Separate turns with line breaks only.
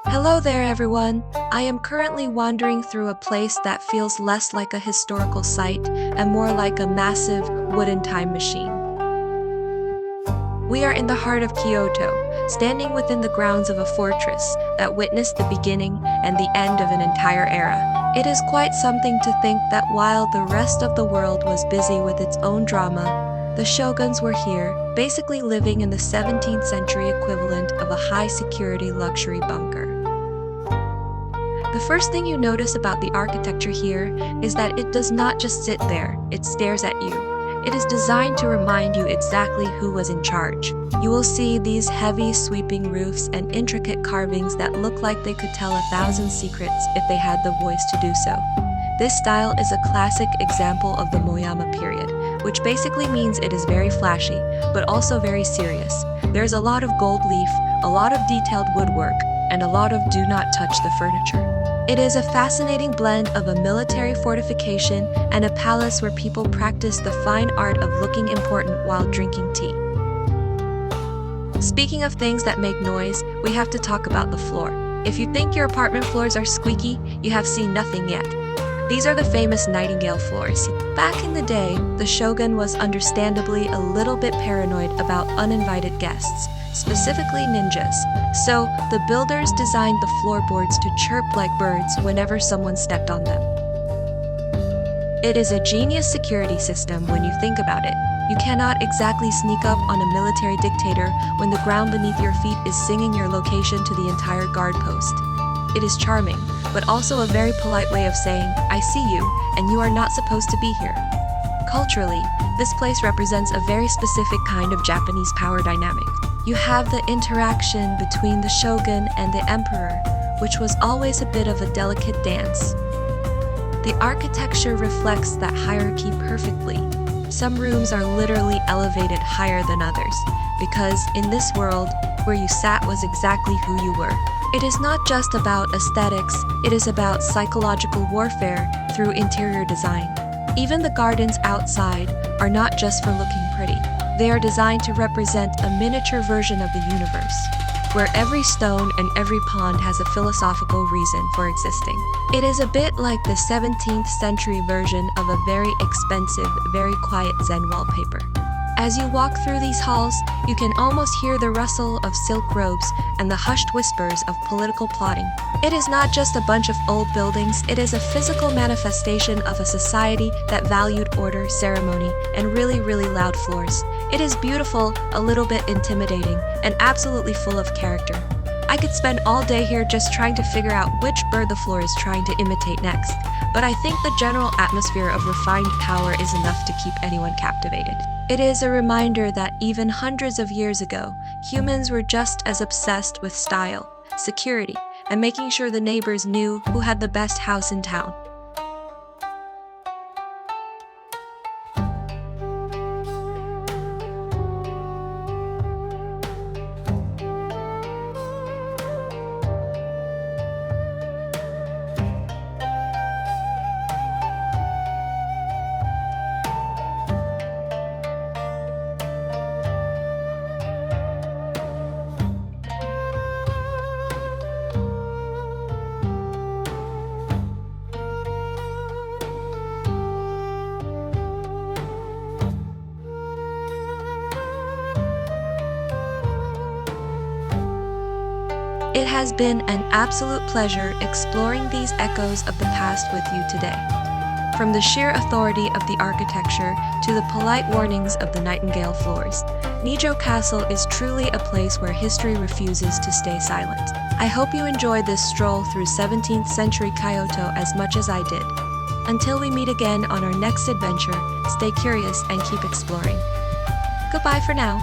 Hello there, everyone. I am currently wandering through a place that feels less like a historical site and more like a massive wooden time machine. We are in the heart of Kyoto, standing within the grounds of a fortress that witnessed the beginning and the end of an entire era. It is quite something to think that while the rest of the world was busy with its own drama, the shoguns were here, basically living in the 17th century equivalent of a high-security luxury bunker. The first thing you notice about the architecture here is that it does not just sit there, it stares at you. It is designed to remind you exactly who was in charge. You will see these heavy, sweeping roofs and intricate carvings that look like they could tell 1,000 secrets if they had the voice to do so. This style is a classic example of the Momoyama period, which basically means it is very flashy, but also very serious. There's a lot of gold leaf, a lot of detailed woodwork, and a lot of do not touch the furniture. It is a fascinating blend of a military fortification and a palace where people practice the fine art of looking important while drinking tea. Speaking of things that make noise, we have to talk about the floor. If you think your apartment floors are squeaky, you have seen nothing yet. These are the famous nightingale floors. Back in the day, the shogun was understandably a little bit paranoid about uninvited guests, specifically ninjas. So, the builders designed the floorboards to chirp like birds whenever someone stepped on them. It is a genius security system when you think about it. You cannot exactly sneak up on a military dictator when the ground beneath your feet is singing your location to the entire guard post. It is charming, but also a very polite way of saying, I see you, and you are not supposed to be here. Culturally, this place represents a very specific kind of Japanese power dynamic. You have the interaction between the shogun and the emperor, which was always a bit of a delicate dance. The architecture reflects that hierarchy perfectly. Some rooms are literally elevated higher than others, because in this world, where you sat was exactly who you were. It is not just about aesthetics, it is about psychological warfare through interior design. Even the gardens outside are not just for looking pretty. They are designed to represent a miniature version of the universe, where every stone and every pond has a philosophical reason for existing. It is a bit like the 17th century version of a very expensive, very quiet Zen wallpaper. As you walk through these halls, you can almost hear the rustle of silk robes and the hushed whispers of political plotting. It is not just a bunch of old buildings, it is a physical manifestation of a society that valued order, ceremony, and really, really loud floors. It is beautiful, a little bit intimidating, and absolutely full of character. I could spend all day here just trying to figure out which bird the floor is trying to imitate next, but I think the general atmosphere of refined power is enough to keep anyone captivated. It is a reminder that even hundreds of years ago, humans were just as obsessed with style, security, and making sure the neighbors knew who had the best house in town. It has been an absolute pleasure exploring these echoes of the past with you today. From the sheer authority of the architecture to the polite warnings of the nightingale floors, Nijo Castle is truly a place where history refuses to stay silent. I hope you enjoyed this stroll through 17th century Kyoto as much as I did. Until we meet again on our next adventure, stay curious and keep exploring. Goodbye for now.